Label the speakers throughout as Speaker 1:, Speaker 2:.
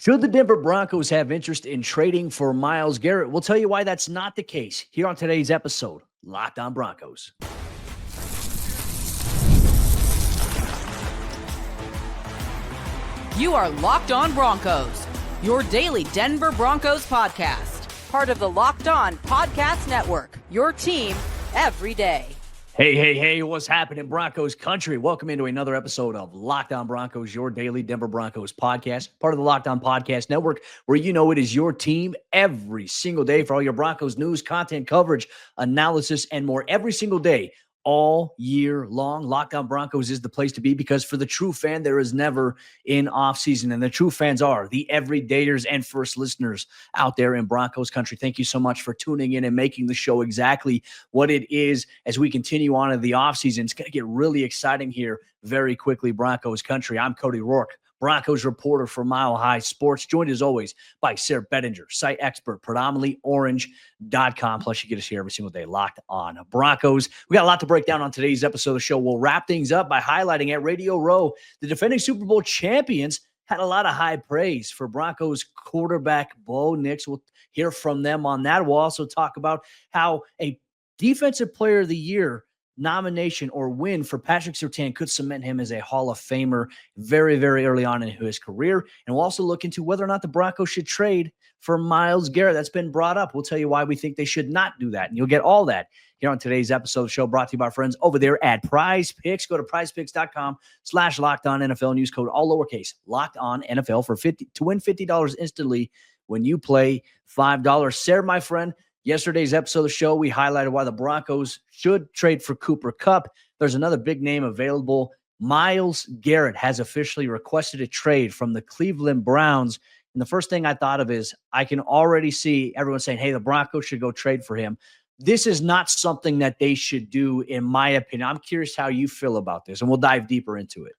Speaker 1: Should the Denver Broncos have interest in trading for Myles Garrett? We'll tell you why that's not the case here on today's episode, Locked On Broncos.
Speaker 2: You are Locked On Broncos, your daily Denver Broncos podcast. Part of the Locked On Podcast Network, your team every day.
Speaker 1: Hey, what's happening, Broncos Country? Welcome into another episode of Locked On Broncos, your daily Denver Broncos podcast, part of the Locked On Podcast Network, where you know it is your team every single day for all your Broncos news, content, coverage, analysis, and more every single day, all year long. Locked On Broncos is the place to be because for the true fan, there is never an off season, and the true fans are the everydayers and first listeners out there in Broncos Country. Thank you so much for tuning in and making the show exactly what it is as we continue on in the off season. It's going to get really exciting here very quickly, Broncos Country. I'm Cody Roark, Broncos reporter for Mile High Sports, joined as always by Sayre Bedinger, site expert, predominantly orange.com. Plus, you get us here every single day, Locked On Broncos. We got a lot to break down on today's episode of the show. We'll wrap things up by highlighting at Radio Row, the defending Super Bowl champions had a lot of high praise for Broncos quarterback Bo Nix. We'll hear from them on that. We'll also talk about how a Defensive Player of the Year nomination or win for Patrick Surtain could cement him as a Hall of Famer very, very early on in his career. And we'll also look into whether or not the Broncos should trade for Myles Garrett. That's been brought up. We'll tell you why we think they should not do that. And you'll get all that here on today's episode of the show, brought to you by our friends over there at PrizePicks. Go to prizepicks.com/LockedOn NFL and use code all lowercase Locked On NFL to win $50 instantly when you play $5. Sayre, my friend, yesterday's episode of the show, we highlighted why the Broncos should trade for Cooper Kupp. There's another big name available. Myles Garrett has officially requested a trade from the Cleveland Browns. And the first thing I thought of is I can already see everyone saying, hey, the Broncos should go trade for him. This is not something that they should do, in my opinion. I'm curious how you feel about this, and we'll dive deeper into it.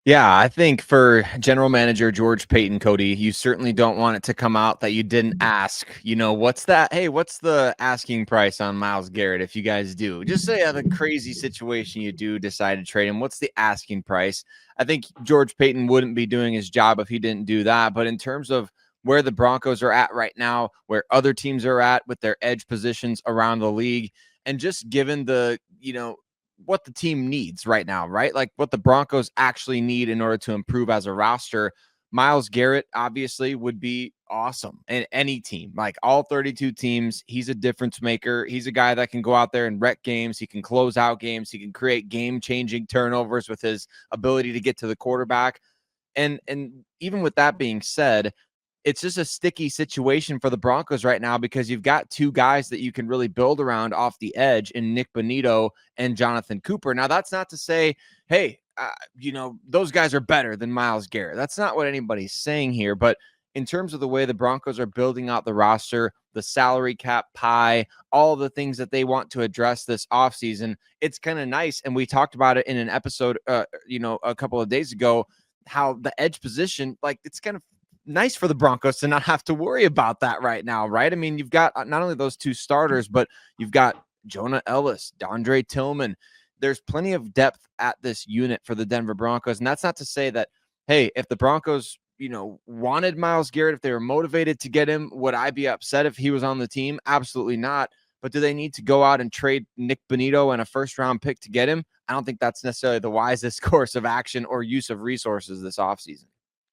Speaker 3: Yeah, I think for general manager George Paton, Cody, you certainly don't want it to come out that you didn't ask, what's that? Hey, what's the asking price on Myles Garrett if you guys do? Just say the crazy situation you do decide to trade him. What's the asking price? I think George Paton wouldn't be doing his job if he didn't do that. But in terms of where the Broncos are at right now, where other teams are at with their edge positions around the league, and just given the, what the team needs right now, right? Like what the Broncos actually need in order to improve as a roster. Myles Garrett obviously would be awesome in any team, like all 32 teams. He's a difference maker. He's a guy that can go out there and wreck games. He can close out games. He can create game-changing turnovers with his ability to get to the quarterback. And even with that being said, it's just a sticky situation for the Broncos right now because you've got two guys that you can really build around off the edge in Nik Bonitto and Jonathan Cooper. Now, that's not to say, hey, those guys are better than Myles Garrett. That's not what anybody's saying here. But in terms of the way the Broncos are building out the roster, the salary cap pie, all the things that they want to address this offseason, it's kind of nice. And we talked about it in an episode, a couple of days ago, how the edge position, like it's kind of nice for the Broncos to not have to worry about that right now, right? I mean, you've got not only those two starters, but you've got Jonah Ellis, Dondre Tillman. There's plenty of depth at this unit for the Denver Broncos. And that's not to say that, hey, if the Broncos, wanted Myles Garrett, if they were motivated to get him, would I be upset if he was on the team? Absolutely not. But do they need to go out and trade Nik Bonitto and a first-round pick to get him? I don't think that's necessarily the wisest course of action or use of resources this offseason.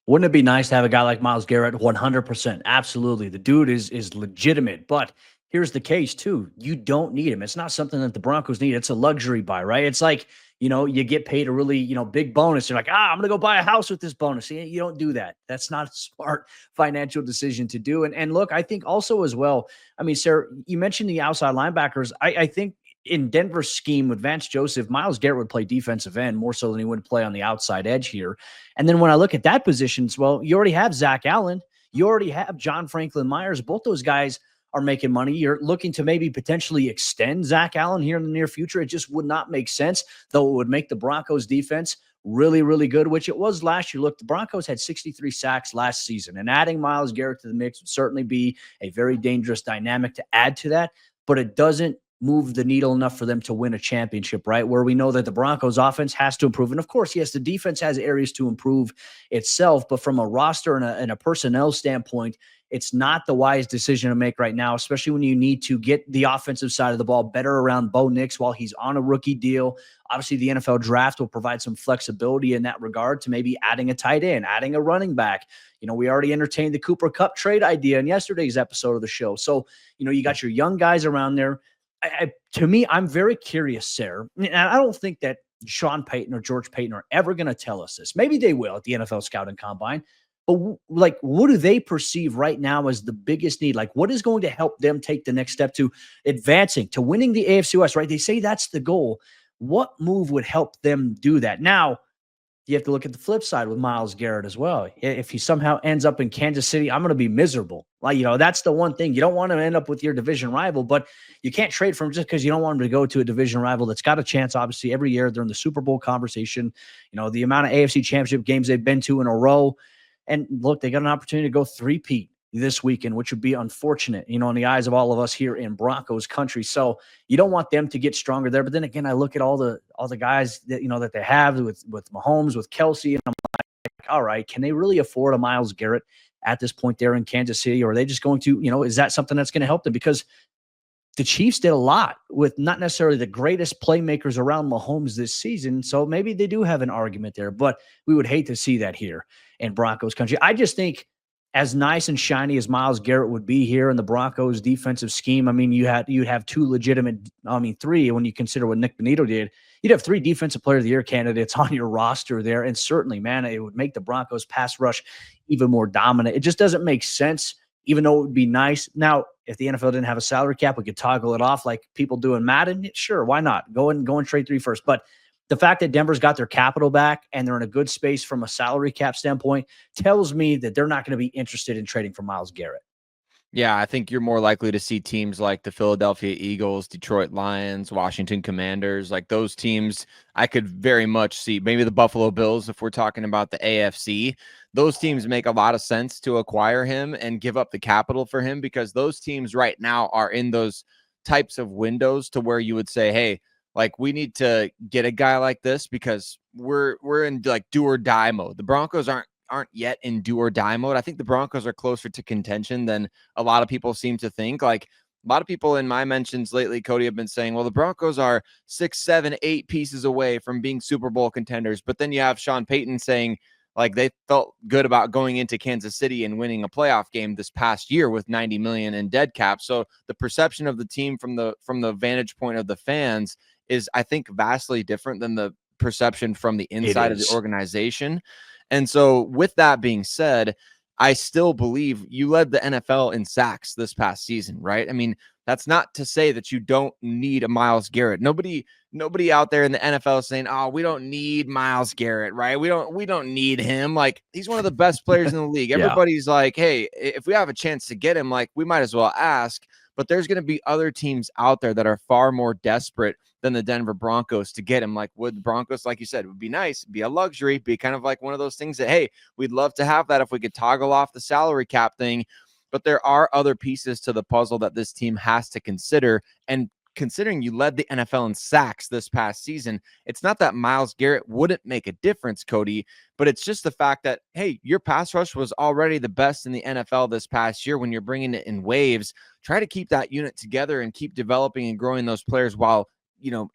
Speaker 1: Wouldn't it be nice to have a guy like Myles Garrett? 100%. Absolutely. The dude is legitimate. But here's the case, too. You don't need him. It's not something that the Broncos need. It's a luxury buy, right? It's like, you get paid a really, big bonus. You're like, I'm going to go buy a house with this bonus. You don't do that. That's not a smart financial decision to do. And look, I think also as well, I mean, Sayre, you mentioned the outside linebackers. I think in Denver's scheme with Vance Joseph, Myles Garrett would play defensive end more so than he would play on the outside edge here. And then when I look at that position, well, you already have Zach Allen. You already have John Franklin Myers. Both those guys are making money. You're looking to maybe potentially extend Zach Allen here in the near future. It just would not make sense, though it would make the Broncos defense really, really good, which it was last year. Look, the Broncos had 63 sacks last season, and adding Myles Garrett to the mix would certainly be a very dangerous dynamic to add to that, but it doesn't move the needle enough for them to win a championship, right? Where we know that the Broncos offense has to improve. And of course, yes, the defense has areas to improve itself, but from a roster and a personnel standpoint, it's not the wise decision to make right now, especially when you need to get the offensive side of the ball better around Bo Nix while he's on a rookie deal. Obviously, the NFL draft will provide some flexibility in that regard to maybe adding a tight end, adding a running back. We already entertained the Cooper Kupp trade idea in yesterday's episode of the show. So, you got your young guys around there. To me, I'm very curious, Sayre. And I don't think that Sean Payton or George Payton are ever going to tell us this. Maybe they will at the NFL Scouting Combine. But what do they perceive right now as the biggest need? Like, what is going to help them take the next step to advancing, to winning the AFC West, right? They say that's the goal. What move would help them do that? Now, you have to look at the flip side with Myles Garrett as well. If he somehow ends up in Kansas City, I'm going to be miserable. That's the one thing. You don't want to end up with your division rival, but you can't trade for him just because you don't want him to go to a division rival that's got a chance. Obviously, every year they're in the Super Bowl conversation. The amount of AFC Championship games they've been to in a row. And look, they got an opportunity to go three-peat this weekend, which would be unfortunate, in the eyes of all of us here in Broncos country. So you don't want them to get stronger there. But then again, I look at all the guys that, that they have with Mahomes, with Kelsey, and I'm like, all right, can they really afford a Myles Garrett at this point there in Kansas City? Or are they just going to, is that something that's going to help them? Because the Chiefs did a lot with not necessarily the greatest playmakers around Mahomes this season. So maybe they do have an argument there, but we would hate to see that here in Broncos country. I just think as nice and shiny as Myles Garrett would be here in the Broncos defensive scheme, you'd have three when you consider what Nick Bonito did. You'd have 3 Defensive Player of the Year candidates on your roster there. And certainly, man, it would make the Broncos pass rush even more dominant. It just doesn't make sense, even though it would be nice. Now, if the NFL didn't have a salary cap, we could toggle it off like people do in Madden. Sure, why not? Go and trade 3 first. But the fact that Denver's got their capital back and they're in a good space from a salary cap standpoint tells me that they're not going to be interested in trading for Myles Garrett.
Speaker 3: Yeah, I think you're more likely to see teams like the Philadelphia Eagles, Detroit Lions, Washington Commanders, like those teams. I could very much see maybe the Buffalo Bills if we're talking about the AFC. Those teams make a lot of sense to acquire him and give up the capital for him, because those teams right now are in those types of windows to where you would say, hey, like, we need to get a guy like this because we're in like do or die mode. The Broncos aren't yet in do or die mode. I think the Broncos are closer to contention than a lot of people seem to think. Like, a lot of people in my mentions lately, Cody, have been saying, well, the Broncos are 6, 7, 8 pieces away from being Super Bowl contenders. But then you have Sean Payton saying, like, they felt good about going into Kansas City and winning a playoff game this past year with $90 million in dead cap. So the perception of the team from the vantage point of the fans is, I think, vastly different than the perception from the inside of the organization. And so with that being said, I still believe you led the NFL in sacks this past season, right? That's not to say that you don't need a Myles Garrett. Nobody out there in the NFL is saying, oh, we don't need Myles Garrett, right? We don't need him. Like, he's one of the best players in the league.
Speaker 1: Yeah.
Speaker 3: Everybody's like, hey, if we have a chance to get him, like, we might as well ask. But there's going to be other teams out there that are far more desperate than the Denver Broncos to get him. Like, would the Broncos, like you said, it would be nice, be a luxury, be kind of like one of those things that, hey, we'd love to have that if we could toggle off the salary cap thing. But there are other pieces to the puzzle that this team has to consider. And considering you led the NFL in sacks this past season, it's not that Myles Garrett wouldn't make a difference, Cody, but it's just the fact that, hey, your pass rush was already the best in the NFL this past year. When you're bringing it in waves, try to keep that unit together and keep developing and growing those players while,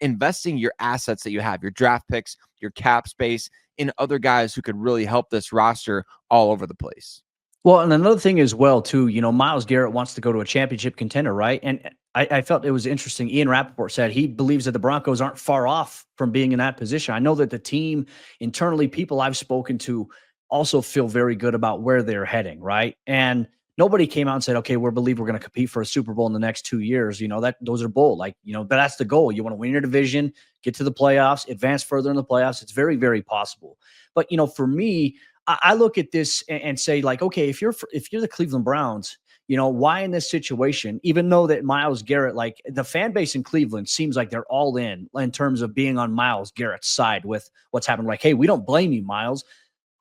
Speaker 3: investing your assets that you have, your draft picks, your cap space, in other guys who could really help this roster all over the place.
Speaker 1: Well, and another thing as well, too, Myles Garrett wants to go to a championship contender, right? And I felt it was interesting. Ian Rappaport said he believes that the Broncos aren't far off from being in that position. I know that the team internally, people I've spoken to, also feel very good about where they're heading, right? And nobody came out and said, okay, we believe we're going to compete for a Super Bowl in the next 2 years. Those are bold. But that's the goal. You want to win your division, get to the playoffs, advance further in the playoffs. It's very, very possible. But, for me, I look at this and say, like, okay, if you're the Cleveland Browns, why in this situation, even though that Myles Garrett, like, the fan base in Cleveland seems like they're all in terms of being on Myles Garrett's side with what's happened. Like, hey, we don't blame you, Myles.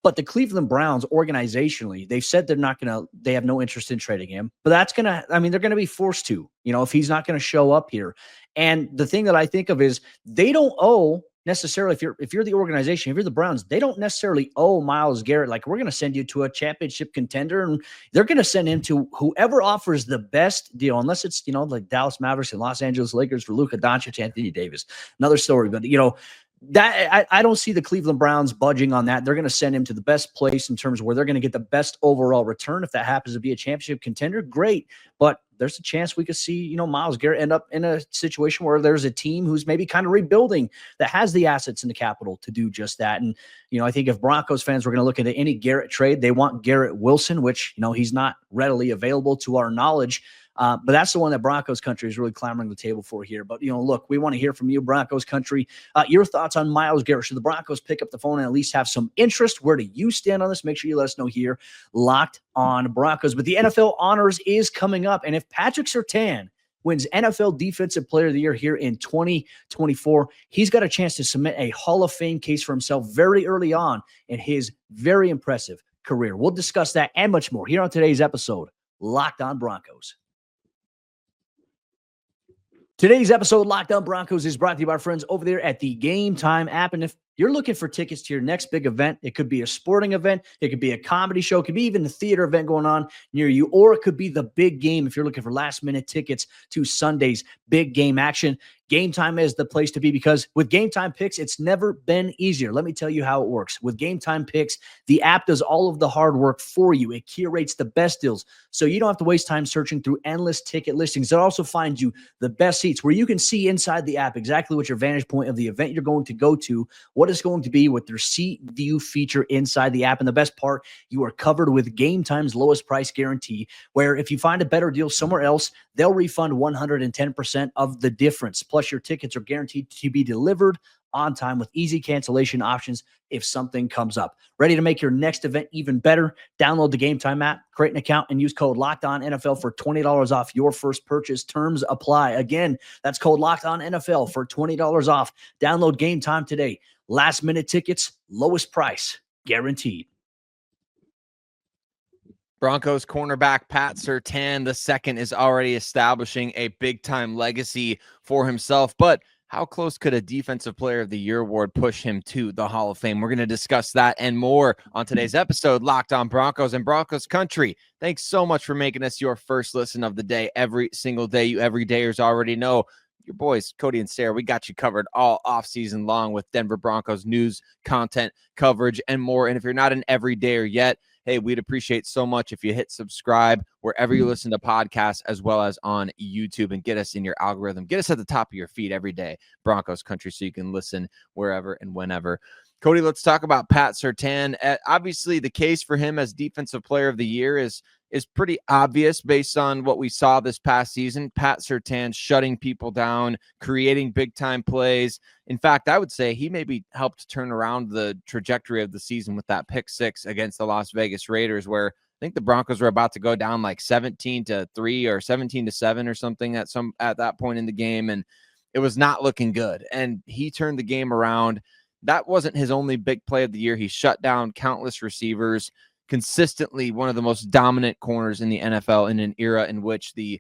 Speaker 1: But the Cleveland Browns, organizationally, they've said they have no interest in trading him. But they're going to be forced to, if he's not going to show up here. And the thing that I think of is they don't owe necessarily, if you're the organization, if you're the Browns, they don't necessarily owe Myles Garrett. Like, we're going to send you to a championship contender, and they're going to send him to whoever offers the best deal, unless it's, like Dallas Mavericks and Los Angeles Lakers for Luka Doncic, Anthony Davis. Another story, but, that I don't see the Cleveland Browns budging on that. They're going to send him to the best place in terms of where they're going to get the best overall return. If that happens to be a championship contender, great. But there's a chance we could see, Myles Garrett end up in a situation where there's a team who's maybe kind of rebuilding that has the assets and the capital to do just that. And, I think if Broncos fans were going to look at any Garrett trade, they want Garrett Wilson, which, he's not readily available to our knowledge. But that's the one that Broncos Country is really clamoring the table for here. But, look, we want to hear from you, Broncos Country. Your thoughts on Myles Garrett. Should the Broncos pick up the phone and at least have some interest? Where do you stand on this? Make sure you let us know here. Locked on Broncos. But the NFL Honors is coming up. And if Patrick Surtain wins NFL Defensive Player of the Year here in 2024, he's got a chance to submit a Hall of Fame case for himself very early on in his very impressive career. We'll discuss that and much more here on today's episode, Locked on Broncos. Today's episode, Locked on Broncos, is brought to you by our friends over there at the GameTime app. And if you're looking for tickets to your next big event, it could be a sporting event, it could be a comedy show, it could be even a theater event going on near you, or it could be the big game if you're looking for last-minute tickets to Sunday's big game action. GameTime is the place to be, because with GameTime Picks, it's never been easier. Let me tell you how it works. With GameTime Picks, the app does all of the hard work for you. It curates the best deals, so you don't have to waste time searching through endless ticket listings. It also finds you the best seats where you can see inside the app exactly what your vantage point of the event you're going to go to, what it's going to be with their seat view feature inside the app. And the best part, you are covered with GameTime's lowest price guarantee, where if you find a better deal somewhere else, they'll refund 110% of the difference. Plus, your tickets are guaranteed to be delivered on time with easy cancellation options if something comes up. Ready to make your next event even better? Download the GameTime app, create an account, and use code LOCKEDONNFL for $20 off your first purchase. Terms apply. Again, that's code LOCKEDONNFL for $20 off. Download GameTime today. Last minute tickets, lowest price, guaranteed.
Speaker 3: Broncos cornerback Pat Surtain II is already establishing a big-time legacy for himself, but how close could a Defensive Player of the Year award push him to the Hall of Fame? We're going to discuss that and more on today's episode, Locked on Broncos and Broncos Country. Thanks so much for making us your first listen of the day every single day. You everydayers already know your boys, Cody and Sayre, we got you covered all offseason long with Denver Broncos news, content, coverage, and more. And if you're not an everydayer yet, hey, we'd appreciate so much if you hit subscribe wherever you listen to podcasts, as well as on YouTube, and get us in your algorithm. Get us at the top of your feed every day, Broncos Country, so you can listen wherever and whenever. Cody, let's talk about Pat Surtain. Obviously, the case for him as Defensive Player of the Year is pretty obvious based on what we saw this past season. Pat Surtain shutting people down, creating big-time plays. In fact, I would say he maybe helped turn around the trajectory of the season with that pick six against the Las Vegas Raiders, where I think the Broncos were about to go down like 17-3 or 17-7 or something at that point in the game, and it was not looking good. And he turned the game around. That wasn't his only big play of the year. He shut down countless receivers, consistently one of the most dominant corners in the NFL in an era in which the,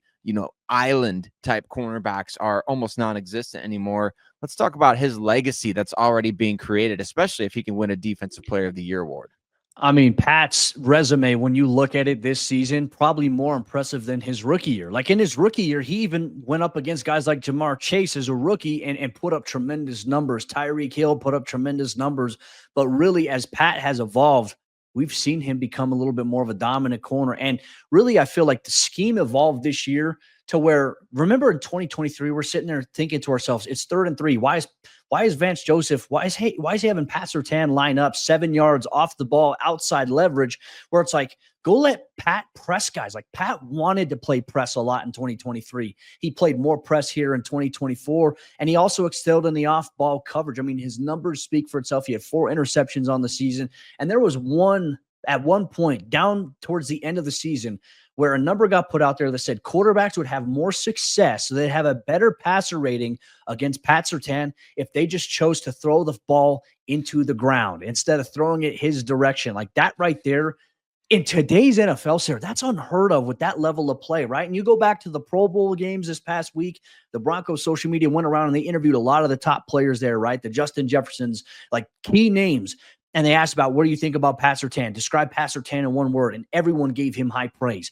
Speaker 3: island type cornerbacks are almost non-existent anymore. Let's talk about his legacy that's already being created, especially if he can win a Defensive Player of the Year award.
Speaker 1: I mean, Pat's resume, when you look at it this season, probably more impressive than his rookie year. Like in his rookie year, he even went up against guys like Jamar Chase as a rookie and put up tremendous numbers. Tyreek Hill put up tremendous numbers. But really, as Pat has evolved, we've seen him become a little bit more of a dominant corner. And really, I feel like the scheme evolved this year to where, remember in 2023, we're sitting there thinking to ourselves, it's 3rd and 3. Why is Vance Joseph, why is he having Pat Surtain line up 7 yards off the ball, outside leverage, where it's like, go let Pat press guys. Like Pat wanted to play press a lot in 2023. He played more press here in 2024, and he also excelled in the off-ball coverage. I mean, his numbers speak for itself. He had 4 interceptions on the season, and there was one at one point down towards the end of the season where a number got put out there that said quarterbacks would have more success, so they'd have a better passer rating against Pat Surtain if they just chose to throw the ball into the ground instead of throwing it his direction. Like that right there, in today's NFL, Sarah, that's unheard of with that level of play, right? And you go back to the Pro Bowl games this past week, the Broncos social media went around and they interviewed a lot of the top players there, right? The Justin Jeffersons, like key names. And they asked about, what do you think about Pat Surtain? Describe Pat Surtain in one word. And everyone gave him high praise.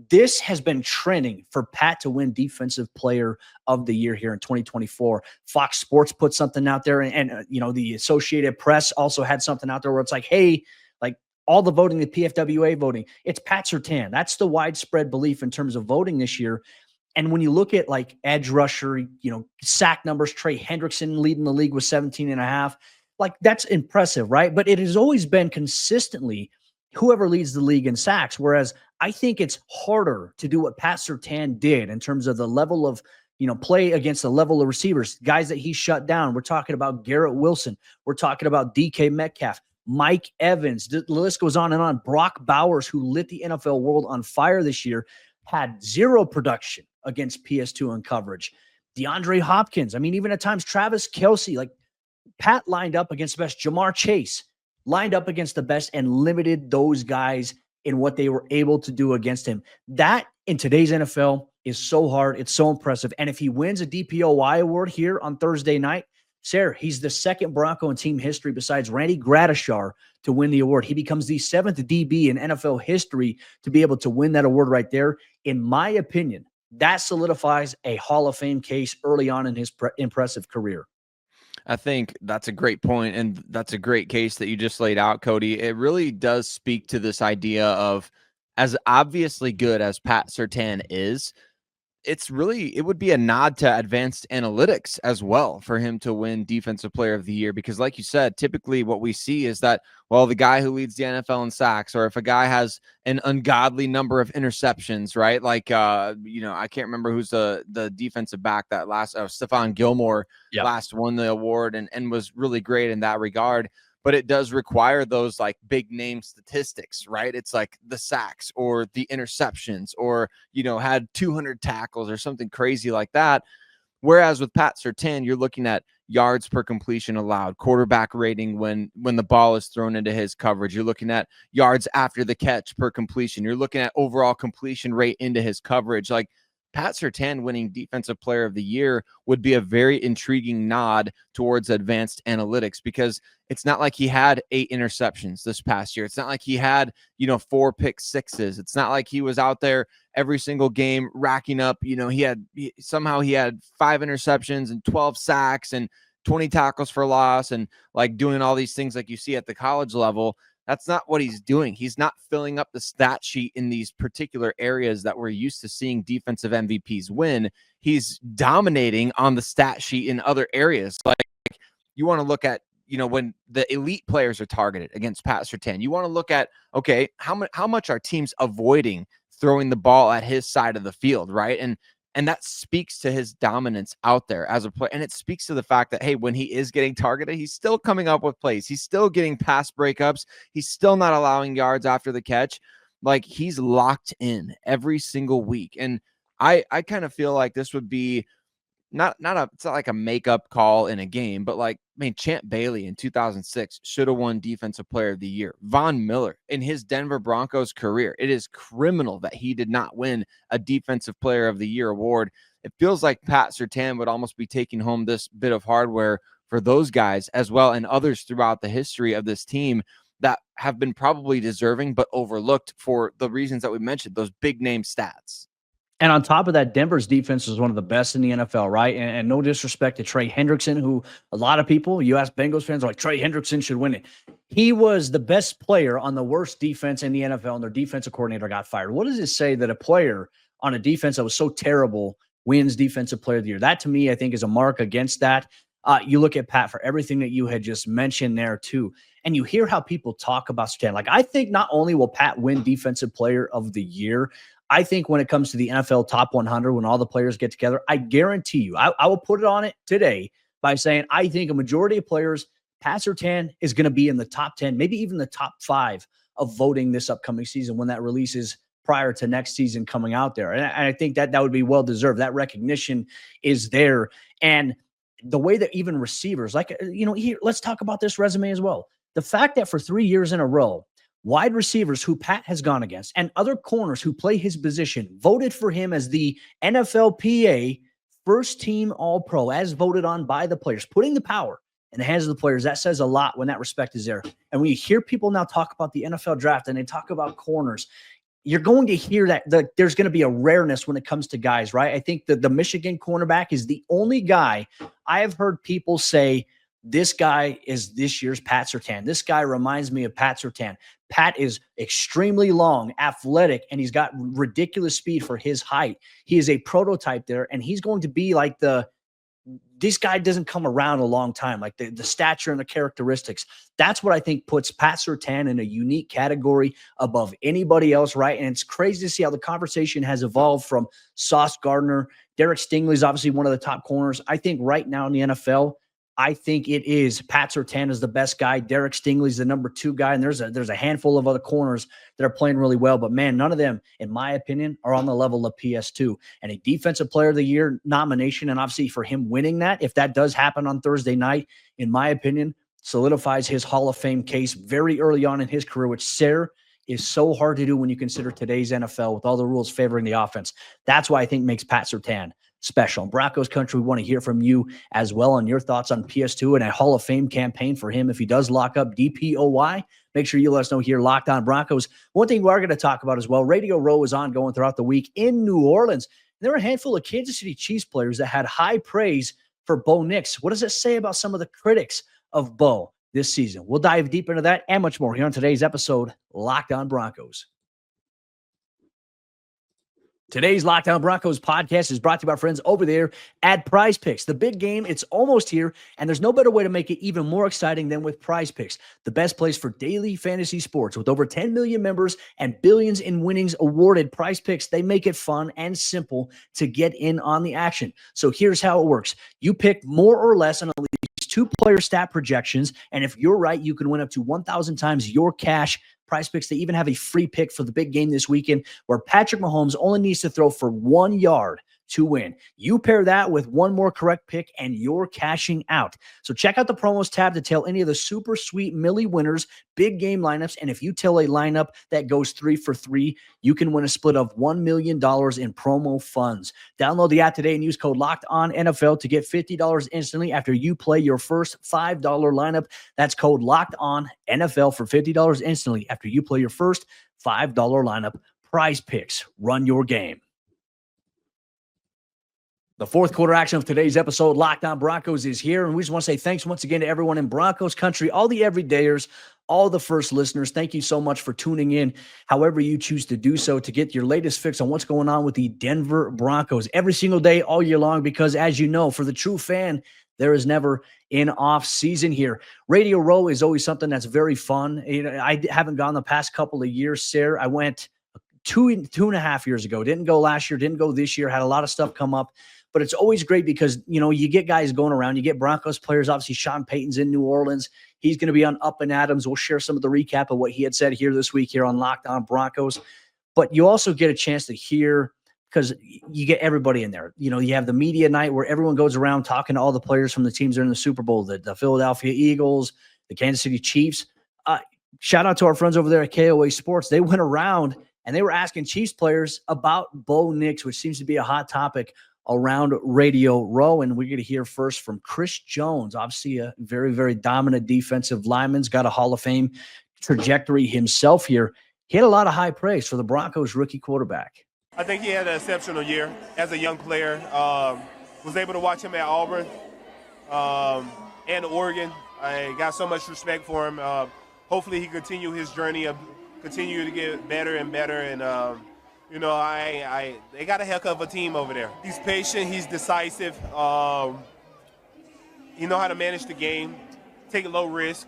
Speaker 1: This has been trending for Pat to win Defensive Player of the Year here in 2024. Fox Sports put something out there, and the Associated Press also had something out there where it's like, hey, like all the voting, the PFWA voting, it's Pat Surtain. That's the widespread belief in terms of voting this year. And when you look at like edge rusher, sack numbers, Trey Hendrickson leading the league with 17.5, like that's impressive, right? But it has always been consistently whoever leads the league in sacks. Whereas I think it's harder to do what Pat Surtain did in terms of the level of, play against the level of receivers, guys that he shut down. We're talking about Garrett Wilson. We're talking about DK Metcalf, Mike Evans. The list goes on and on. Brock Bowers, who lit the NFL world on fire this year, had zero production against PS2 in coverage. DeAndre Hopkins. I mean, even at times, Travis Kelce, like Pat lined up against the best. Jamar Chase lined up against the best and limited those guys in what they were able to do against him. That in today's NFL is so hard. It's so impressive. And if he wins a DPOY award here on Thursday night, Sayre, he's the second Bronco in team history besides Randy Gradishar to win the award. He becomes the seventh DB in NFL history to be able to win that award right there. In my opinion, that solidifies a Hall of Fame case early on in his impressive career.
Speaker 3: I think that's a great point, and that's a great case that you just laid out, Cody. It really does speak to this idea of, as obviously good as Pat Surtain is, it would be a nod to advanced analytics as well for him to win Defensive Player of the Year, because like you said, typically what we see is that, well, the guy who leads the NFL in sacks, or if a guy has an ungodly number of interceptions, right? Like, I can't remember who's the defensive back that last, Stephon Gilmore last won the award and was really great in that regard. But it does require those like big name statistics, right? It's like the sacks or the interceptions or, had 200 tackles or something crazy like that. Whereas with Pat Surtain, you're looking at yards per completion allowed, quarterback rating when the ball is thrown into his coverage. You're looking at yards after the catch per completion. You're looking at overall completion rate into his coverage. Like, Pat Surtain winning Defensive Player of the Year would be a very intriguing nod towards advanced analytics, because it's not like he had 8 interceptions this past year. It's not like he had, 4 pick sixes. It's not like he was out there every single game racking up, he had 5 interceptions and 12 sacks and 20 tackles for loss and like doing all these things like you see at the college level. That's not what he's doing. He's not filling up the stat sheet in these particular areas that we're used to seeing defensive MVPs win. He's dominating on the stat sheet in other areas. Like, you want to look at, when the elite players are targeted against Pat Surtain, you want to look at, okay, how much are teams avoiding throwing the ball at his side of the field, right? And that speaks to his dominance out there as a player. And it speaks to the fact that, hey, when he is getting targeted, he's still coming up with plays. He's still getting pass breakups. He's still not allowing yards after the catch. Like, he's locked in every single week. And I kind of feel like this would be it's not like a makeup call in a game, but like, Champ Bailey in 2006 should have won Defensive Player of the Year. Von Miller in his Denver Broncos career, it is criminal that he did not win a Defensive Player of the Year award. It feels like Pat Surtain would almost be taking home this bit of hardware for those guys as well, and others throughout the history of this team that have been probably deserving but overlooked for the reasons that we mentioned, those big name stats.
Speaker 1: And on top of that, Denver's defense is one of the best in the NFL, right? And no disrespect to Trey Hendrickson, who a lot of people, you ask Bengals fans, are like, Trey Hendrickson should win it. He was the best player on the worst defense in the NFL, and their defensive coordinator got fired. What does it say that a player on a defense that was so terrible wins Defensive Player of the Year? That, to me, I think is a mark against that. You look at Pat for everything that you had just mentioned there, too. And you hear how people talk about Surtain. Like, I think not only will Pat win Defensive Player of the Year, I think when it comes to the NFL top 100, when all the players get together, I guarantee you, I will put it on it today by saying I think a majority of players, Pat Surtain is going to be in the top 10, maybe even the top 5 of voting this upcoming season when that releases prior to next season coming out there. And I think that would be well deserved. That recognition is there. And the way that even receivers, like, here, let's talk about this resume as well. The fact that for 3 years in a row, wide receivers who Pat has gone against and other corners who play his position voted for him as the NFLPA first team All-Pro, as voted on by the players, putting the power in the hands of the players. That says a lot when that respect is there. And when you hear people now talk about the NFL draft and they talk about corners, you're going to hear that there's going to be a rareness when it comes to guys, right? I think that the Michigan cornerback is the only guy I have heard people say, this guy is this year's Pat Surtain. This guy reminds me of Pat Surtain. Pat is extremely long, athletic, and he's got ridiculous speed for his height. He is a prototype there, and he's going to be like this guy doesn't come around a long time, like the stature and the characteristics. That's what I think puts Pat Surtain in a unique category above anybody else, right? And it's crazy to see how the conversation has evolved from Sauce Gardner. Derek Stingley is obviously one of the top corners. I think right now in the NFL, I think it is Pat Surtain is the best guy. Derek Stingley is the number 2 guy. And there's a handful of other corners that are playing really well. But, man, none of them, in my opinion, are on the level of PS2. And a Defensive Player of the Year nomination, and obviously for him winning that, if that does happen on Thursday night, in my opinion, solidifies his Hall of Fame case very early on in his career, which Sayre is so hard to do when you consider today's NFL with all the rules favoring the offense. That's why I think makes Pat Surtain special. In Broncos Country, we want to hear from you as well on your thoughts on PS2 and a Hall of Fame campaign for him if he does lock up DPOY. Make sure you let us know here, Locked On Broncos. One thing we are going to talk about as well, Radio Row is ongoing throughout the week in New Orleans. There were a handful of Kansas City Chiefs players that had high praise for Bo Nix. What does it say about some of the critics of Bo this season? We'll dive deep into that and much more here on today's episode, Locked On Broncos. Today's Locked On Broncos podcast is brought to you by our friends over there at PrizePicks. The big game, it's almost here, and there's no better way to make it even more exciting than with PrizePicks, the best place for daily fantasy sports. With over 10 million members and billions in winnings awarded, PrizePicks, they make it fun and simple to get in on the action. So here's how it works. You pick more or less on at least 2 player stat projections, and if you're right, you can win up to 1,000 times your cash. PrizePicks, they even have a free pick for the big game this weekend where Patrick Mahomes only needs to throw for 1 yard to win. You pair that with one more correct pick and you're cashing out. So check out the promos tab to tell any of the super sweet Millie winners big game lineups. And if you tell a lineup that goes 3 for 3, you can win a split of $1 million in promo funds. Download the app today and use code LOCKEDONNFL to get $50 instantly after you play your first $5 lineup. That's code LOCKEDONNFL for $50 instantly after you play your first $5 lineup. PrizePicks, run your game. The fourth quarter action of today's episode, Locked On Broncos, is here. And we just want to say thanks once again to everyone in Broncos Country, all the everydayers, all the first listeners. Thank you so much for tuning in, however you choose to do so, to get your latest fix on what's going on with the Denver Broncos every single day, all year long, because as you know, for the true fan, there is never an off season here. Radio Row is always something that's very fun. I haven't gone the past couple of years, Sayre. I went two and a half years ago. Didn't go last year, didn't go this year, had a lot of stuff come up. But it's always great because, you get guys going around. You get Broncos players. Obviously, Sean Payton's in New Orleans. He's going to be on Up and Adams. We'll share some of the recap of what he had said here this week here on Locked On Broncos. But you also get a chance to hear, because you get everybody in there. You have the media night where everyone goes around talking to all the players from the teams that are in the Super Bowl, the Philadelphia Eagles, the Kansas City Chiefs. Shout out to our friends over there at KOA Sports. They went around and they were asking Chiefs players about Bo Nix, which seems to be a hot topic around Radio Row. And we're going to hear first from Chris Jones, obviously a very, very dominant defensive lineman. He's got a Hall of Fame trajectory himself here. He had a lot of high praise for the Broncos rookie quarterback.
Speaker 4: I think he had an exceptional year as a young player. Was able to watch him at Auburn and Oregon. I got so much respect for him. Hopefully he continue his journey of continue to get better and better. And, they got a heck of a team over there. He's patient. He's decisive. He know how to manage the game, take a low risk,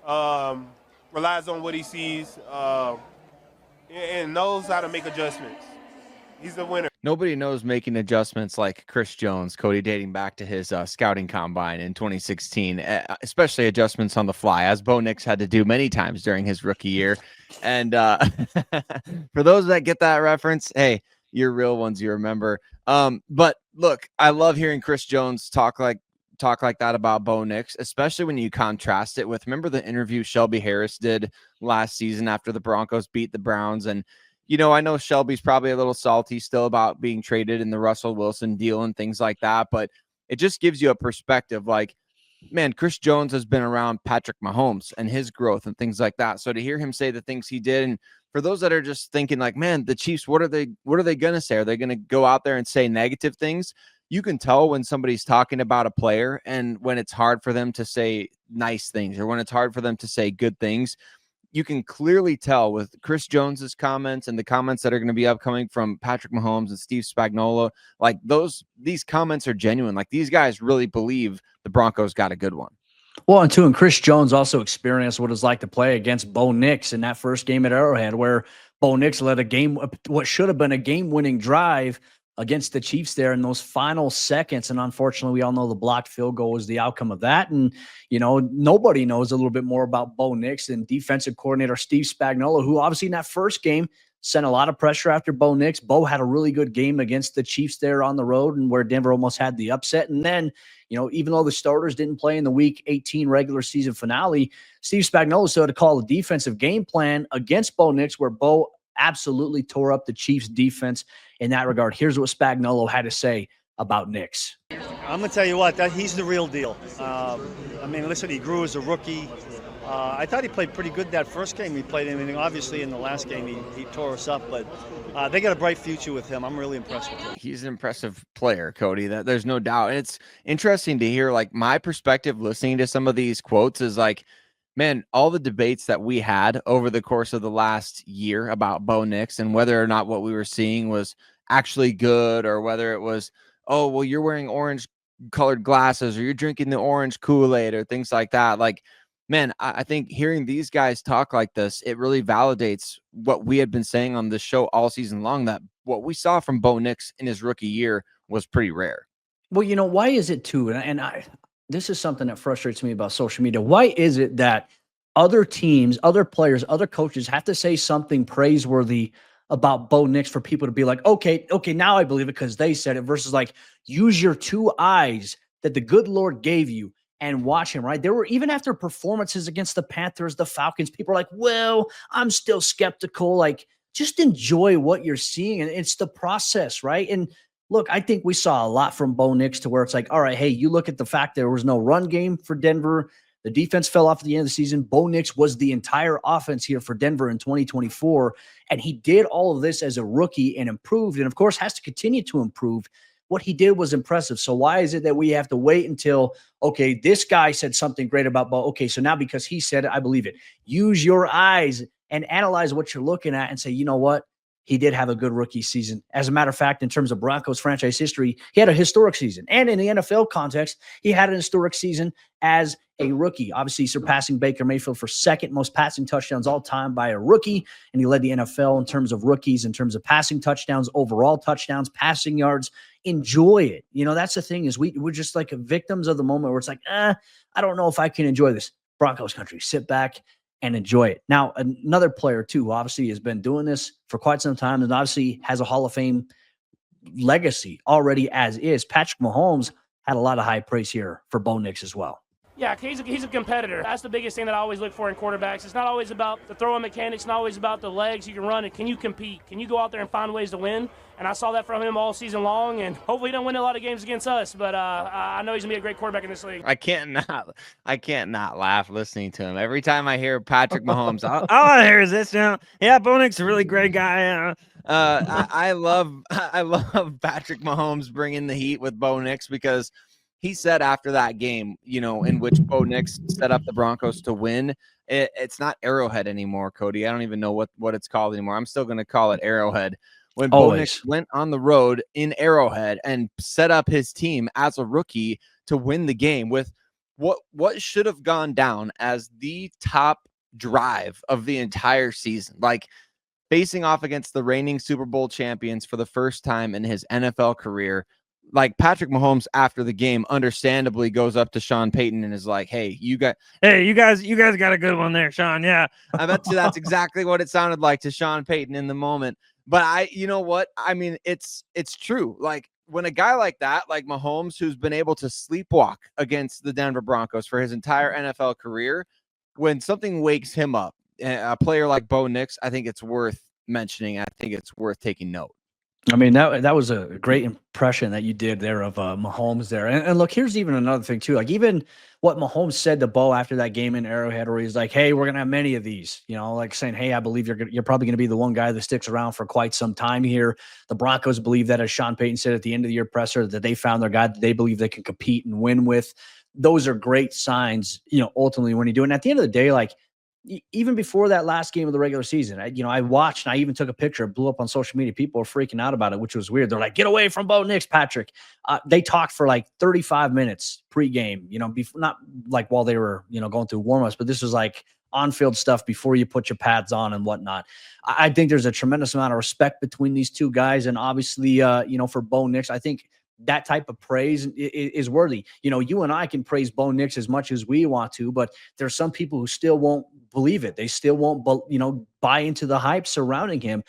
Speaker 4: relies on what he sees, and knows how to make adjustments. He's a winner.
Speaker 3: Nobody knows making adjustments like Chris Jones, Cody, dating back to his scouting combine in 2016, especially adjustments on the fly, as Bo Nix had to do many times during his rookie year. And for those that get that reference, hey, you're real ones, you remember. But look, I love hearing Chris Jones talk like that about Bo Nix, especially when you contrast it with, remember the interview Shelby Harris did last season after the Broncos beat the Browns. And I know Shelby's probably a little salty still about being traded in the Russell Wilson deal and things like that, but it just gives you a perspective. Like, man, Chris Jones has been around Patrick Mahomes and his growth and things like that. So to hear him say the things he did, and for those that are just thinking like, man, the Chiefs, what are they going to say? Are they going to go out there and say negative things? You can tell when somebody's talking about a player and when it's hard for them to say nice things or when it's hard for them to say good things. You can clearly tell with Chris Jones's comments and the comments that are going to be upcoming from Patrick Mahomes and Steve Spagnuolo, like these comments are genuine. Like, these guys really believe the Broncos got a good one.
Speaker 1: Well, and Chris Jones also experienced what it's like to play against Bo Nix in that first game at Arrowhead, where Bo Nix led what should have been a game-winning drive against the Chiefs there in those final seconds. And unfortunately, we all know the blocked field goal was the outcome of that. And, nobody knows a little bit more about Bo Nix than defensive coordinator Steve Spagnuolo, who obviously in that first game sent a lot of pressure after Bo Nix. Bo had a really good game against the Chiefs there on the road, and where Denver almost had the upset. And then, even though the starters didn't play in the Week 18 regular season finale, Steve Spagnuolo still had to call a defensive game plan against Bo Nix, where Bo absolutely tore up the Chiefs defense in that regard. Here's what Spagnuolo had to say about Nix.
Speaker 5: I'm going to tell you what, he's the real deal. Listen, he grew as a rookie. I thought he played pretty good that first game he played. Obviously in the last game he tore us up, but they got a bright future with him. I'm really impressed with him.
Speaker 3: He's an impressive player, Cody. That there's no doubt. And it's interesting to hear, like, my perspective listening to some of these quotes is like, man, all the debates that we had over the course of the last year about Bo Nix and whether or not what we were seeing was actually good, or whether it was, oh, well, you're wearing orange colored glasses or you're drinking the orange Kool-Aid or things like that. Like, man, I think hearing these guys talk like this, it really validates what we had been saying on this show all season long, that what we saw from Bo Nix in his rookie year was pretty rare.
Speaker 1: Well, why is it too? And this is something that frustrates me about social media. Why is it that other teams, other players, other coaches have to say something praiseworthy about Bo Nix for people to be like, okay, now I believe it because they said it, versus like, use your two eyes that the good Lord gave you and watch him, right? There were, even after performances against the Panthers, the Falcons, people are like, well, I'm still skeptical. Like, just enjoy what you're seeing. And it's the process, right? And look, I think we saw a lot from Bo Nix to where it's like, all right, hey, you look at the fact there was no run game for Denver. The defense fell off at the end of the season. Bo Nix was the entire offense here for Denver in 2024. And he did all of this as a rookie and improved, and of course has to continue to improve. What he did was impressive. So why is it that we have to wait until, okay, this guy said something great about Bo? Okay, so now because he said it, I believe it. Use your eyes and analyze what you're looking at and say, you know what? He did have a good rookie season. As a matter of fact, in terms of Broncos franchise history, he had a historic season. And in the NFL context, he had an historic season as a rookie, obviously surpassing Baker Mayfield for second most passing touchdowns all time by a rookie. And he led the NFL in terms of rookies, in terms of passing touchdowns, overall touchdowns, passing yards. Enjoy it. That's the thing, is we're just like victims of the moment where it's like, I don't know if I can enjoy this. Broncos country, sit back and enjoy it. Now, another player too, who obviously has been doing this for quite some time and obviously has a Hall of Fame legacy already as is, Patrick Mahomes, had a lot of high praise here for Bo Nix as well.
Speaker 6: Yeah, he's a competitor. That's the biggest thing that I always look for in quarterbacks. It's not always about the throwing mechanics, not always about the legs you can run. And can you compete? Can you go out there and find ways to win? And I saw that from him all season long, and hopefully he don't win a lot of games against us. But I know he's going to be a great quarterback in this league.
Speaker 3: I can't not laugh listening to him. Every time I hear Patrick Mahomes, all I hear is this, yeah, Bo Nix is a really great guy. I love Patrick Mahomes bringing the heat with Bo Nix, because he said after that game, in which Bo Nix set up the Broncos to win, it's not Arrowhead anymore, Cody. I don't even know what it's called anymore. I'm still going to call it Arrowhead. When Bo Nix went on the road in Arrowhead and set up his team as a rookie to win the game with what should have gone down as the top drive of the entire season. Like, facing off against the reigning Super Bowl champions for the first time in his NFL career. Like Patrick Mahomes after the game understandably goes up to Sean Payton and is like, hey, you guys got a good one there, Sean. Yeah. I bet you that's exactly what it sounded like to Sean Payton in the moment. But you know what? I mean, it's true. Like when a guy like that, like Mahomes, who's been able to sleepwalk against the Denver Broncos for his entire NFL career, when something wakes him up, a player like Bo Nix, I think it's worth mentioning. I think it's worth taking note.
Speaker 1: I mean, that was a great impression that you did there of Mahomes there. And look, here's even another thing too. Like even what Mahomes said to Bo after that game in Arrowhead, where he's like, "Hey, we're gonna have many of these," like saying, "Hey, I believe you're probably gonna be the one guy that sticks around for quite some time here." The Broncos believe that, as Sean Payton said at the end of the year presser, that they found their guy that they believe they can compete and win with. Those are great signs, ultimately when you do it. And at the end of the day, like, even before that last game of the regular season, I watched and I even took a picture. It blew up on social media. People were freaking out about it, which was weird. They're like, "Get away from Bo Nix, Patrick." They talked for like 35 minutes pregame, before, not like while they were, going through warmups, but this was like on-field stuff before you put your pads on and whatnot. I think there's a tremendous amount of respect between these two guys. And obviously, for Bo Nix, I think that type of praise is worthy. You and I can praise Bo Nix as much as we want to, but there's some people who still won't believe it. They still won't, buy into the hype surrounding him.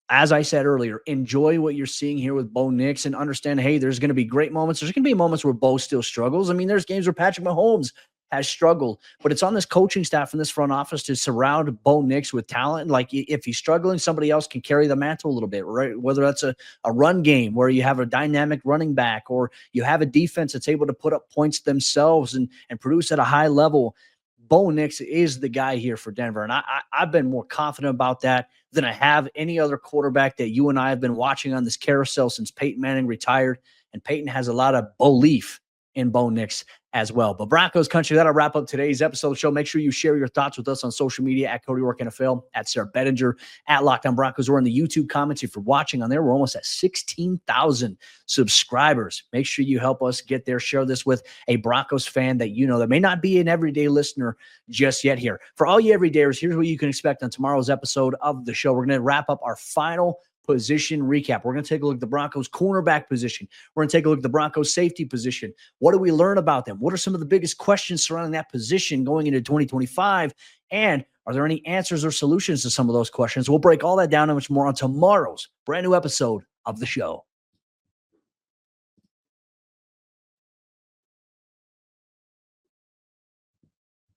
Speaker 1: As I said earlier, enjoy what you're seeing here with Bo Nix and understand, hey, there's going to be great moments. There's going to be moments where Bo still struggles. I mean, there's games where Patrick Mahomes has struggled, but it's on this coaching staff and this front office to surround Bo Nix with talent. Like if he's struggling, somebody else can carry the mantle a little bit, right? Whether that's a run game where you have a dynamic running back, or you have a defense that's able to put up points themselves and produce at a high level. Bo Nix is the guy here for Denver. And I've been more confident about that than I have any other quarterback that you and I have been watching on this carousel since Peyton Manning retired. And Peyton has a lot of belief in Bo Nix as well. But Broncos Country, that'll wrap up today's episode of the show. Make sure you share your thoughts with us on social media at Cody Roark NFL, at Sayre Bedinger, at Locked On Broncos, or in the YouTube comments. If you're watching on there, we're almost at 16,000 subscribers. Make sure you help us get there. Share this with a Broncos fan that that may not be an everyday listener just yet here. For all you everydayers, here's what you can expect on tomorrow's episode of the show. We're going to wrap up our final position recap. We're going to take a look at the Broncos cornerback position. We're going to take a look at the Broncos safety position. What do we learn about them? What are some of the biggest questions surrounding that position going into 2025? And are there any answers or solutions to some of those questions? We'll break all that down and much more on tomorrow's brand new episode of the show.